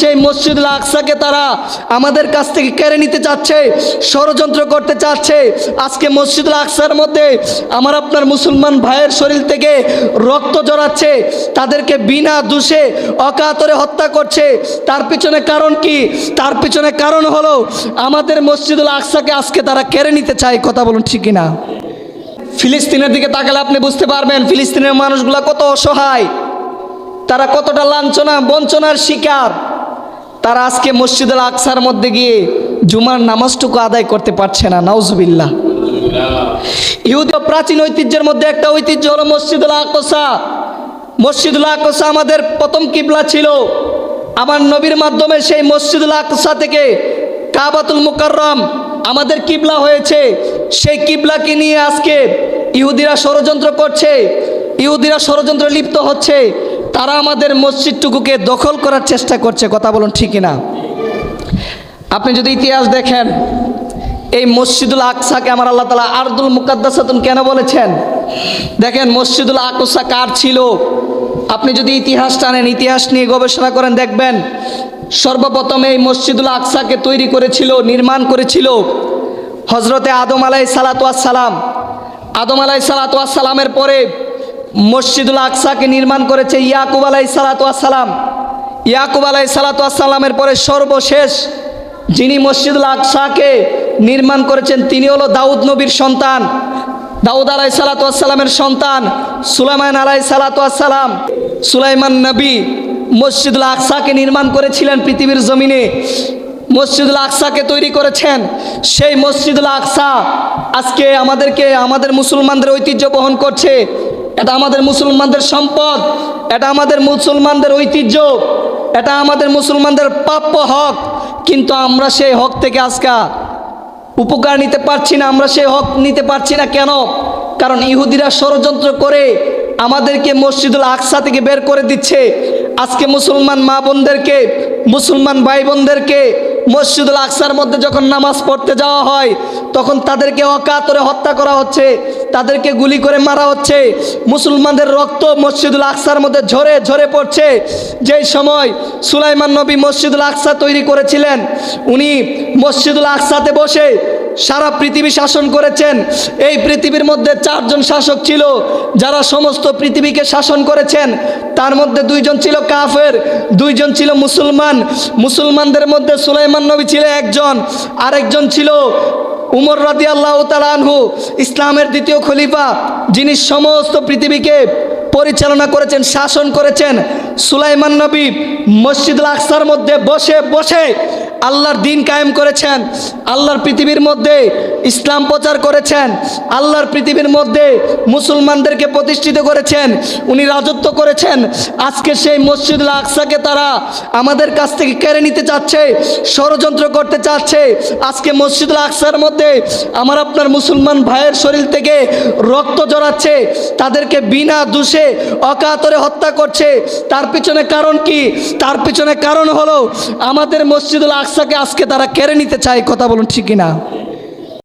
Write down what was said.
সেই মসজিদুল আকসাকে তারা আমাদের কাছ থেকে কেড়ে নিতে চাচ্ছে, ষড়যন্ত্র করতে চাচ্ছে। আজকে মসজিদুল আকসার মধ্যে আমার আপনার মুসলমান ভাইয়ের শরীর থেকে রক্ত জড়াচ্ছে, তাদেরকে বিনা দোষে অকাতরে হত্যা করছে। তার পিছনে কারণ কি? তার পিছনে কারণ হলো আমাদের মসজিদুল আকসাকে আজকে তারা কেড়ে নিতে চায়। কথা বলুন ঠিক কিনা? ফিলিস্তিনের দিকে তাকালে আপনি বুঝতে পারবেন ফিলিস্তিনের মানুষগুলো কত অসহায়, তারা কতটা লাঞ্ছনা বঞ্চনার শিকার। তারা আজকে মসজিদুল আকসার মধ্যে গিয়ে জুমার নামাজটুকু আদায় করতে পারছে না। নাউজুবিল্লাহ। ইহুদি প্রাচীন ঐতিহ্যের মধ্যে একটা ঐতিহ্য হলো মসজিদুল আকসা। মসজিদুল আকসা আমাদের প্রথম কিবলা ছিল। আমার নবীর মাধ্যমে সেই মসজিদুল আকসা থেকে কাবাতুল মুকাররম আমাদের কিবলা হয়েছে। সেই কিবলাকে নিয়ে আজকে ইহুদিরা ষড়যন্ত্র করছে, ইহুদিরা ষড়যন্ত্রে লিপ্ত হচ্ছে। তারা আমাদের মসজিদটুকুকে দখল করার চেষ্টা করছে। কথা বলুন ঠিক কিনা? আপনি যদি ইতিহাস দেখেন, এই মসজিদুল আকসাকে আমার আল্লাহ তাআলা আরদুল মুকাদ্দাসাতুন কেন বলেছেন? দেখেন মসজিদুল আকসা কার ছিল। আপনি যদি ইতিহাস টানেন, ইতিহাস নিয়ে গবেষণা করেন, দেখবেন সর্বপ্রথম এই মসজিদুল আকসাকে তৈরি করেছিল, নির্মাণ করেছিল হজরতে আদম আলাইহিস সালাতু ওয়াস সালাম। আদম আলাইহিস সালাতু ওয়াস সালামের পরে মসজিদুল আকসাকে নির্মাণ করেছে ইয়াকুব আলাইহিস সালাতু ওয়াস সালাম। ইয়াকুব আলাইহিস সালাতু ওয়াস সালামের পরে সর্বশেষ যিনি মসজিদুল আকসাকে নির্মাণ করেছেন তিনি হলো দাউদ নবীর সন্তান। দাউদ আলাইহিস সালাতু ওয়াস সালামের সন্তান সুলাইমান আলাইহিস সালাতু ওয়াস সালাম। সুলাইমান নবী মসজিদুল আকসাকে নির্মাণ করেছিলেন পৃথিবীর জমিনে। মসজিদুল আকসাকে তৈরি করেছেন। সেই মসজিদুল আকসা আজকে আমাদের মুসলমানদের ঐতিহ্য বহন করছে। এটা আমাদের মুসলমানদের সম্পদ, এটা আমাদের মুসলমানদের ঐতিহ্য, এটা আমাদের মুসলমানদের প্রাপ্য হক। কিন্তু আমরা সেই হক থেকে আজকে উপকার নিতে পারছি না, আমরা সেই হক নিতে পারছি না। কেন? কারণ ইহুদিরা ষড়যন্ত্র করে আমাদেরকে মসজিদুল আকসা থেকে বের করে দিচ্ছে। আজকে মুসলমান মা বোনদেরকে, মুসলমান ভাই বোনদেরকে মসজিদুল আকসার মধ্যে যখন নামাজ পড়তে যাওয়া হয় তখন তাদেরকে অকাতরে হত্যা করা হচ্ছে, তাদেরকে গুলি করে মারা হচ্ছে। মুসলমানদের রক্ত মসজিদুল আকসার মধ্যে ঝরে ঝরে পড়ছে। যেই সময় সুলাইমান নবী মসজিদুল আকসা তৈরি করেছিলেন, উনি মসজিদুল আকসাতে বসে সারা পৃথিবী শাসন করেছেন। এই পৃথিবীর মধ্যে 4 জন শাসক ছিল যারা সমস্ত পৃথিবীকে শাসন করেছেন। তার মধ্যে 2 জন ছিল কাফের, 2 জন ছিল মুসলমান। মুসলমানদের মধ্যে সুলাইমান নবী ছিল একজন, আরেকজন ছিল উমর রাদিয়াল্লাহু তাআলা আনহু, ইসলামের দ্বিতীয় খলিফা, যিনি সমস্ত পৃথিবীকে পরিচালনা করেছেন, শাসন করেছেন। সুলাইমান নবী মসজিদুল আকসার মধ্যে বসে বসে আল্লাহর দিন কায়েম করেছেন, আল্লাহর পৃথিবীর মধ্যে ইসলাম প্রচার করেছেন, আল্লাহর পৃথিবীর মধ্যে মুসলমানদেরকে প্রতিষ্ঠিত করেছেন, উনি রাজত্ব করেছেন। আজকে সেই মসজিদুল আকসাকে তারা আমাদের কাছ থেকে কেড়ে নিতে চাচ্ছে, ষড়যন্ত্র করতে চাচ্ছে। আজকে মসজিদুল আকসার মধ্যে আমার আপনার মুসলমান ভাইয়ের শরীর থেকে রক্ত জড়াচ্ছে, তাদেরকে বিনা দোষে অকাতরে হত্যা করছে। তার পিছনে কারণ কি? তার পিছনে কারণ হলো আমাদের মসজিদুল আকসাকে আজকে তারা কেড়ে নিতে চায়। কথা বলুন ঠিক কিনা?